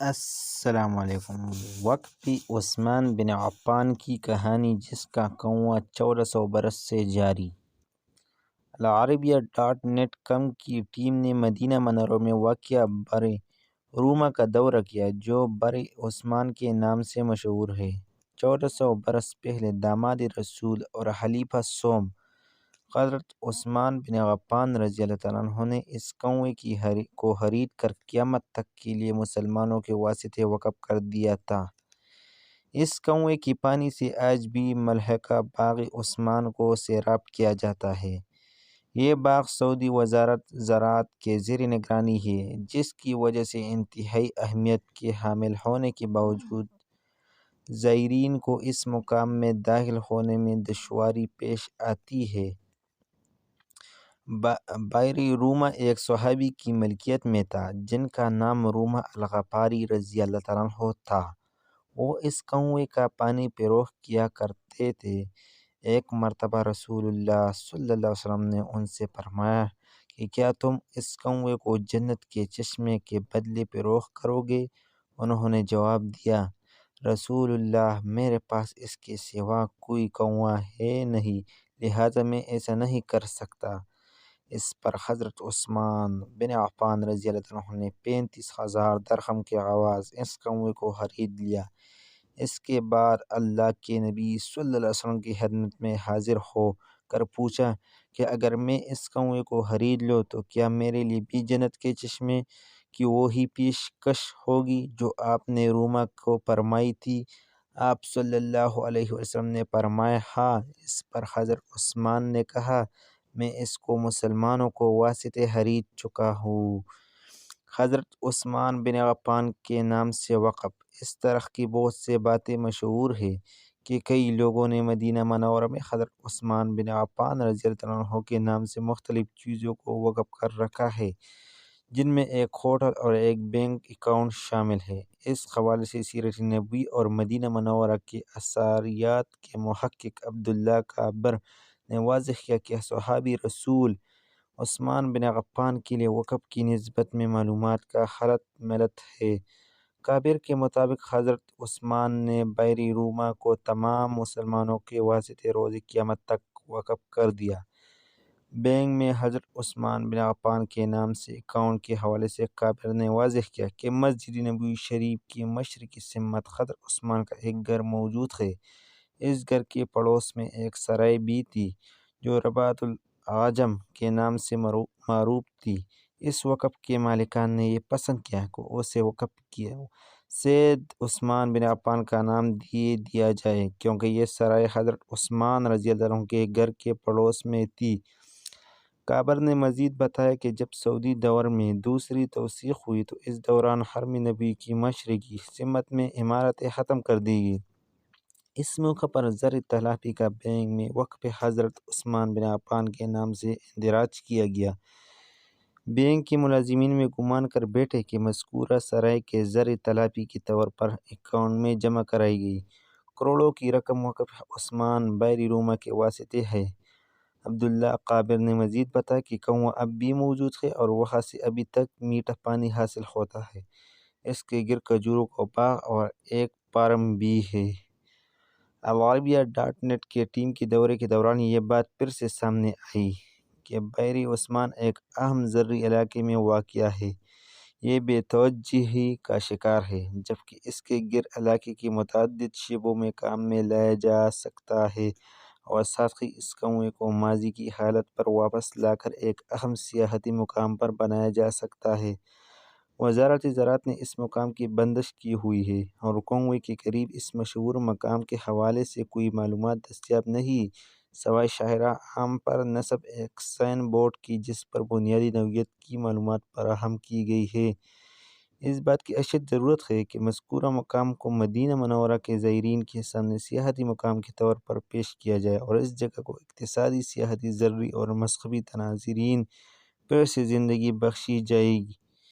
السلام علیکم۔ وقت بھی عثمان بن عفان کی کہانی جس کا کنواں 1400 برس سے جاری۔ العربیہ.net کی ٹیم نے مدینہ منورہ میں واقع بر روما کا دورہ کیا جو بر عثمان کے نام سے مشہور ہے۔ 1400 برس پہلے داماد رسول اور خلیفہ سوم حضرت عثمان بن عفان رضی اللہ عنہ نے اس کنویں کو خرید کر قیامت تک کے لیے مسلمانوں کے واسطے وقف کر دیا تھا۔ اس کنویں کے پانی سے آج بھی ملحقہ باغ عثمان کو سیراب کیا جاتا ہے۔ یہ باغ سعودی وزارت زراعت کے زیر نگرانی ہے، جس کی وجہ سے انتہائی اہمیت کے حامل ہونے کے باوجود زائرین کو اس مقام میں داخل ہونے میں دشواری پیش آتی ہے۔ بئر روما ایک صحابی کی ملکیت میں تھا جن کا نام روما الغفاری رضی اللہ عنہ تھا۔ وہ اس کنویں کا پانی فروخت کیا کرتے تھے۔ ایک مرتبہ رسول اللہ صلی اللہ علیہ وسلم نے ان سے فرمایا کہ کیا تم اس کنویں کو جنت کے چشمے کے بدلے فروخت کرو گے؟ انہوں نے جواب دیا، رسول اللہ میرے پاس اس کے سوا کوئی کنواں ہے نہیں، لہٰذا میں ایسا نہیں کر سکتا۔ اس پر حضرت عثمان بن عفان رضی اللہ عنہ نے 35,000 درہم کے عوض اس کنویں کو خرید لیا۔ اس کے بعد اللہ کے نبی صلی اللہ علیہ وسلم کی خدمت میں حاضر ہو کر پوچھا کہ اگر میں اس کنویں کو خرید لوں تو کیا میرے لیے بھی جنت کے چشمے کی وہی پیشکش ہوگی جو آپ نے روما کو فرمائی تھی؟ آپ صلی اللہ علیہ وسلم نے فرمایا ہاں۔ اس پر حضرت عثمان نے کہا، میں اس کو مسلمانوں کو واسطے خرید چکا ہوں۔ حضرت عثمان بن عفان کے نام سے وقف۔ اس طرح کی بہت سے باتیں مشہور ہیں کہ کئی لوگوں نے مدینہ منورہ میں حضرت عثمان بن عفان رضی اللہ عنہ کے نام سے مختلف چیزوں کو وقف کر رکھا ہے، جن میں ایک ہوٹل اور ایک بینک اکاؤنٹ شامل ہے۔ اس حوالے سے سیرت نبوی اور مدینہ منورہ کے اثریات کے محقق عبداللہ کابر نے واضح کیا کہ صحابی رسول عثمان بن عفان کے لیے وقف کی نسبت میں معلومات کا خلط ملط ہے۔ کابر کے مطابق حضرت عثمان نے بئر روما کو تمام مسلمانوں کے واسطے روز قیامت تک وقف کر دیا۔ بینک میں حضرت عثمان بن عفان کے نام سے اکاؤنٹ کے حوالے سے کابر نے واضح کیا کہ مسجد نبوی شریف کی مشرقی سمت حضرت عثمان کا ایک گھر موجود ہے۔ اس گھر کے پڑوس میں ایک سرائے بھی تھی جو رباط العجم کے نام سے معروف تھی۔ اس وقف کے مالکان نے یہ پسند کیا کہ اسے وقف کیا سید عثمان بن عفان کا نام دیا جائے، کیونکہ یہ سرائے حضرت عثمان رضی اللہ عنہ کے گھر کے پڑوس میں تھی۔ کابر نے مزید بتایا کہ جب سعودی دور میں دوسری توسیع ہوئی تو اس دوران حرم نبوی کی مشرقی سمت میں عمارتیں ختم کر دی گئیں۔ اس موقع پر زر تلافی کا بینک میں وقف حضرت عثمان بن عفان کے نام سے اندراج کیا گیا۔ بینک کے ملازمین میں گمان کر بیٹھے کہ مذکورہ سرائے کے زر تلافی کے طور پر اکاؤنٹ میں جمع کرائی گئی کروڑوں کی رقم وقف عثمان بئر روما کے واسطے ہے۔ عبداللہ کابر نے مزید بتایا کہ کنواں اب بھی موجود ہے اور وہاں سے ابھی تک میٹھا پانی حاصل ہوتا ہے۔ اس کے گرد کھجوروں کا باغ اور ایک فارم بھی ہے۔ العربیہ.net کی ٹیم کے دورے کے دوران یہ بات پھر سے سامنے آئی کہ بئر عثمان ایک اہم زرعی علاقے میں واقع ہے۔ یہ بے توجہی کا شکار ہے، جبکہ اس کے گرد علاقے کے متعدد شعبوں میں کام میں لایا جا سکتا ہے اور ساتھ ہی اس کنویں کو ماضی کی حالت پر واپس لا کر ایک اہم سیاحتی مقام پر بنایا جا سکتا ہے۔ وزارت زراعت نے اس مقام کی بندش کی ہوئی ہے اور کنویں کے قریب اس مشہور مقام کے حوالے سے کوئی معلومات دستیاب نہیں، سوائے شاہراہ عام پر نصب ایک سائن بورڈ کی جس پر بنیادی نوعیت کی معلومات فراہم کی گئی ہے۔ اس بات کی اشد ضرورت ہے کہ مذکورہ مقام کو مدینہ منورہ کے زائرین کے سامنے سیاحتی مقام کے طور پر پیش کیا جائے اور اس جگہ کو اقتصادی، سیاحتی، زرعی اور مذہبی تناظرین پھر سے زندگی بخشی جائے گی۔